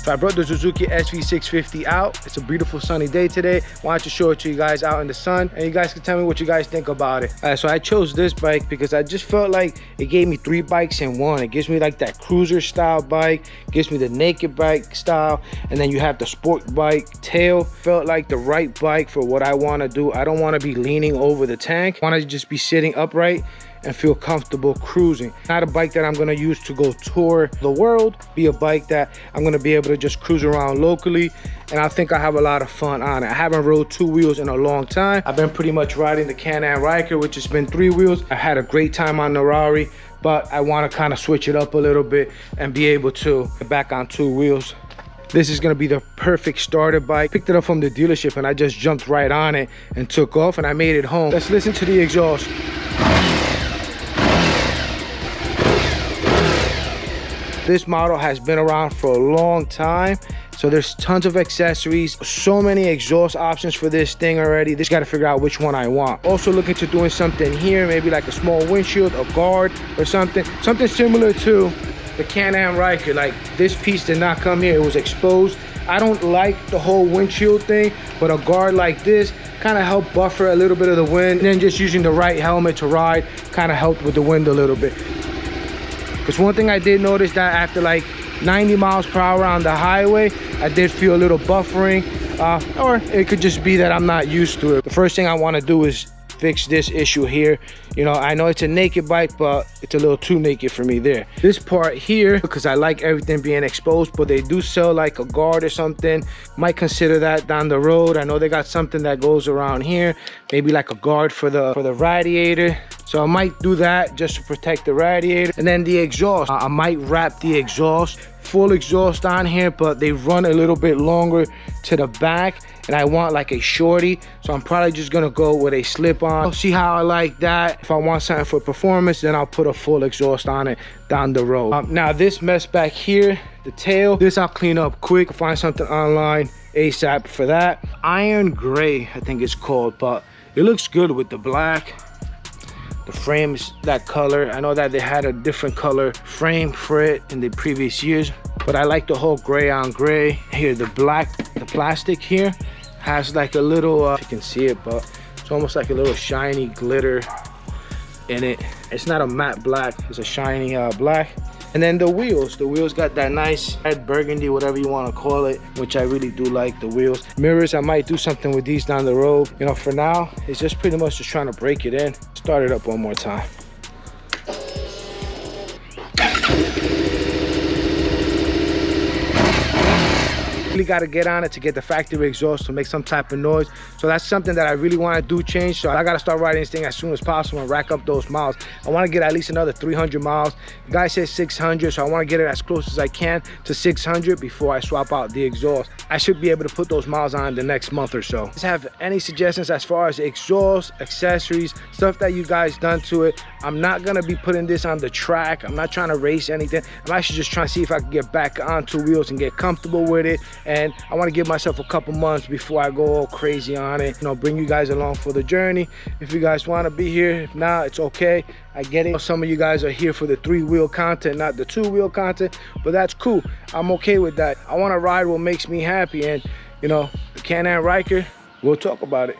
So I brought the Suzuki SV650 out. It's a beautiful sunny day today. Wanted to show it to you guys out in the sun, and you guys can tell me what you guys think about it. So I chose this bike because I just felt like it gave me 3 bikes in one. It gives me like that cruiser style bike, gives me the naked bike style, and then you have the sport bike tail. Felt like the right bike for what I want to do. I don't want to be leaning over the tank. I want to just be sitting upright and feel comfortable cruising. Not a bike that I'm going to use to go tour the world, be a bike that I'm going to be able to just cruise around locally, and I think I have a lot of fun on it. I haven't rode 2 wheels in a long time. I've been pretty much riding the Can-Am Ryker, which has been 3 wheels. I had a great time on the Rari, but I want to kind of switch it up a little bit and be able to get back on 2 wheels. This is going to be the perfect starter bike. Picked it up from the dealership and I just jumped right on it and took off, and I made it home. Let's listen to the exhaust. This model has been around for a long time, so there's tons of accessories, so many exhaust options for this thing already. Just got to figure out which one I want. Also looking to doing something here, maybe like a small windshield, a guard or something similar to the Can-Am Ryker. Like this piece did not come here, it was exposed. I don't like the whole windshield thing, but a guard like this kind of helped buffer a little bit of the wind, and then just using the right helmet to ride kind of helped with the wind a little bit. Because one thing I did notice, that after like 90 miles per hour on the highway, I did feel a little buffering, or it could just be that I'm not used to it. The first thing I want to do is fix this issue here. You know, I know it's a naked bike, but it's a little too naked for me there. This part here, because I like everything being exposed, but they do sell like a guard or something. Might consider that down the road. I know they got something that goes around here, maybe like a guard for the radiator. So I might do that just to protect the radiator. And then the exhaust, I might wrap the exhaust, full exhaust on here, but they run a little bit longer to the back, and I want like a shorty, so I'm probably just gonna go with a slip-on. I'll see how I like that. If I want something for performance, then I'll put a full exhaust on it down the road. Now this mess back here, the tail, this I'll clean up quick. Find something online ASAP for that. Iron gray, I think it's called, but it looks good with the black. The frame is that color. I know that they had a different color frame for it in the previous years, but I like the whole gray on gray. Here, the black, the plastic here has like a little, you can see it, but it's almost like a little shiny glitter in it. It's not a matte black, it's a shiny black. And then the wheels got that nice red burgundy, whatever you want to call it, which I really do like the wheels. Mirrors, I might do something with these down the road. You know, for now, it's just pretty much just trying to break it in. Start it up one more time. Got to get on it to get the factory exhaust to make some type of noise. So that's something that I really want to do change. So I got to start riding this thing as soon as possible and rack up those miles. I want to get at least another 300 miles. The guy says 600, so I want to get it as close as I can to 600 before I swap out the exhaust. I should be able to put those miles on the next month or so. If you have any suggestions as far as exhaust, accessories, stuff that you guys done to it, I'm not going to be putting this on the track. I'm not trying to race anything. I'm actually just trying to see if I can get back on 2 wheels and get comfortable with it. And I want to give myself a couple months before I go all crazy on it. You know, bring you guys along for the journey. If you guys want to be here, if not, it's okay. I get it. Some of you guys are here for the 3-wheel content, not the 2-wheel content, but that's cool. I'm okay with that. I want to ride what makes me happy, and you know, the Can-Am Ryker, we'll talk about it.